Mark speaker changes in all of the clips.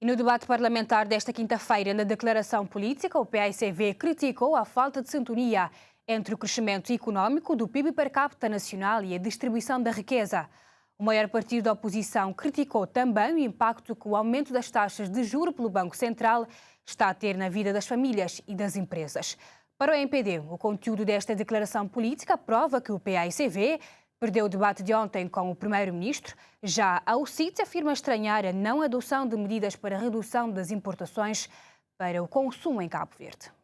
Speaker 1: No debate parlamentar desta quinta-feira, na declaração política, o PAICV criticou a falta de sintonia entre o crescimento económico do PIB per capita nacional e a distribuição da riqueza. O maior partido da oposição criticou também o impacto que o aumento das taxas de juros pelo Banco Central está a ter na vida das famílias e das empresas. Para o MPD, o conteúdo desta declaração política prova que o PAICV perdeu o debate de ontem com o Primeiro-Ministro. Já a UCIT afirma estranhar a não adoção de medidas para a redução das importações para o consumo em Cabo Verde.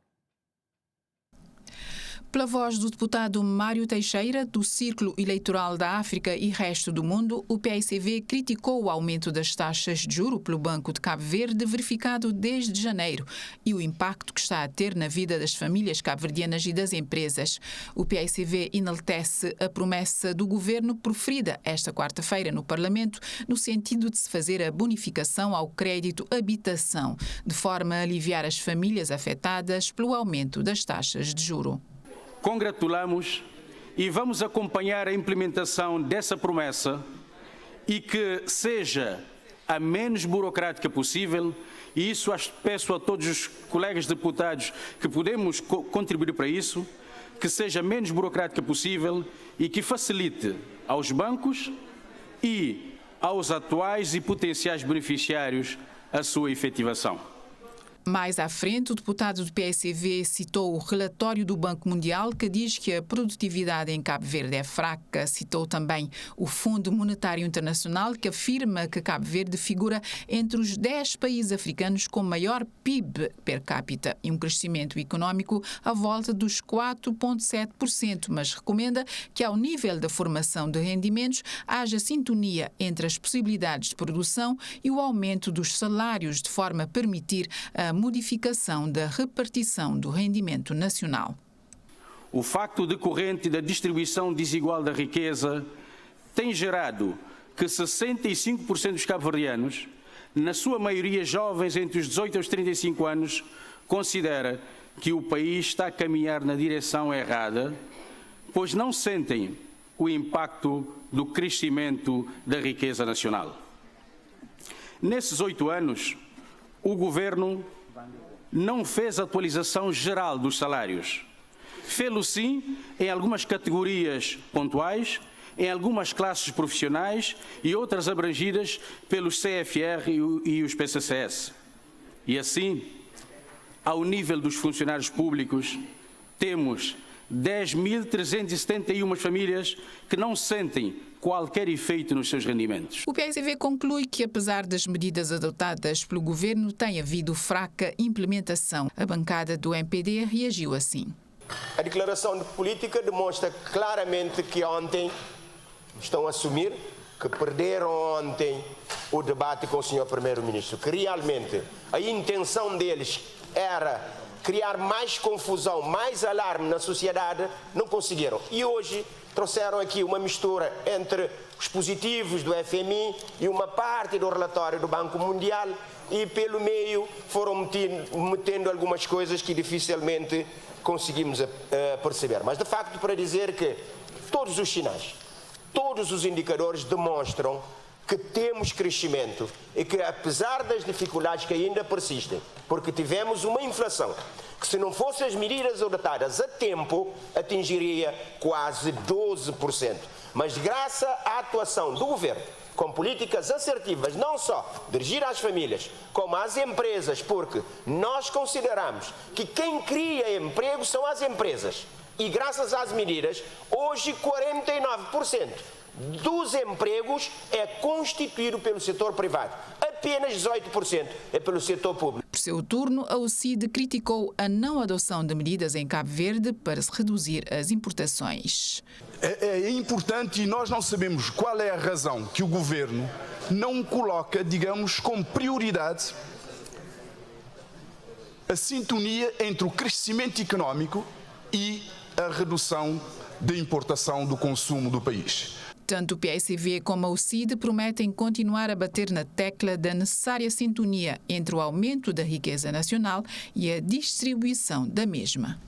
Speaker 2: Pela voz do deputado Mário Teixeira, do Círculo Eleitoral da África e Resto do Mundo, o PAICV criticou o aumento das taxas de juros pelo Banco de Cabo Verde, verificado desde janeiro, e o impacto que está a ter na vida das famílias cabo-verdianas e das empresas. O PAICV enaltece a promessa do governo proferida esta quarta-feira no Parlamento, no sentido de se fazer a bonificação ao crédito habitação, de forma a aliviar as famílias afetadas pelo aumento das taxas de juros.
Speaker 3: Congratulamos e vamos acompanhar a implementação dessa promessa e que seja a menos burocrática possível, e isso peço a todos os colegas deputados que podemos contribuir para isso, que seja a menos burocrática possível e que facilite aos bancos e aos atuais e potenciais beneficiários a sua efetivação.
Speaker 2: Mais à frente, o deputado do PAICV citou o relatório do Banco Mundial que diz que a produtividade em Cabo Verde é fraca. Citou também o Fundo Monetário Internacional, que afirma que Cabo Verde figura entre os 10 países africanos com maior PIB per capita e um crescimento económico à volta dos 4,7%, mas recomenda que, ao nível da formação de rendimentos, haja sintonia entre as possibilidades de produção e o aumento dos salários, de forma a permitir a modificação da repartição do rendimento nacional.
Speaker 3: O facto decorrente da distribuição desigual da riqueza tem gerado que 65% dos cabo-verdianos, na sua maioria jovens entre os 18 aos 35 anos, considera que o país está a caminhar na direção errada, pois não sentem o impacto do crescimento da riqueza nacional. Nesses 8 anos, o governo não fez atualização geral dos salários. Fê-lo sim em algumas categorias pontuais, em algumas classes profissionais e outras abrangidas pelos CFR e os PCCS. E assim, ao nível dos funcionários públicos, temos 10.371 famílias que não sentem qualquer efeito nos seus rendimentos.
Speaker 2: O PAICV conclui que, apesar das medidas adotadas pelo governo, tem havido fraca implementação. A bancada do MPD reagiu assim.
Speaker 4: A declaração de política demonstra claramente que ontem estão a assumir que perderam ontem o debate com o Sr. Primeiro-Ministro, que realmente a intenção deles era criar mais confusão, mais alarme na sociedade, não conseguiram. E hoje trouxeram aqui uma mistura entre os positivos do FMI e uma parte do relatório do Banco Mundial, e pelo meio foram metendo algumas coisas que dificilmente conseguimos perceber. Mas de facto, para dizer que todos os sinais, todos os indicadores demonstram que temos crescimento e que, apesar das dificuldades que ainda persistem, porque tivemos uma inflação que, se não fossem as medidas adotadas a tempo, atingiria quase 12%. Mas graças à atuação do governo, com políticas assertivas, não só dirigir às famílias, como às empresas, porque nós consideramos que quem cria emprego são as empresas. E graças às medidas, hoje 49% dos empregos é constituído pelo setor privado. Apenas 18% é pelo setor público.
Speaker 2: Por seu turno, a UCID criticou a não adoção de medidas em Cabo Verde para se reduzir as importações.
Speaker 5: É importante, e nós não sabemos qual é a razão que o governo não coloca, digamos, como prioridade a sintonia entre o crescimento económico e a redução da importação do consumo do país.
Speaker 2: Tanto o PAICV como a UCID prometem continuar a bater na tecla da necessária sintonia entre o aumento da riqueza nacional e a distribuição da mesma.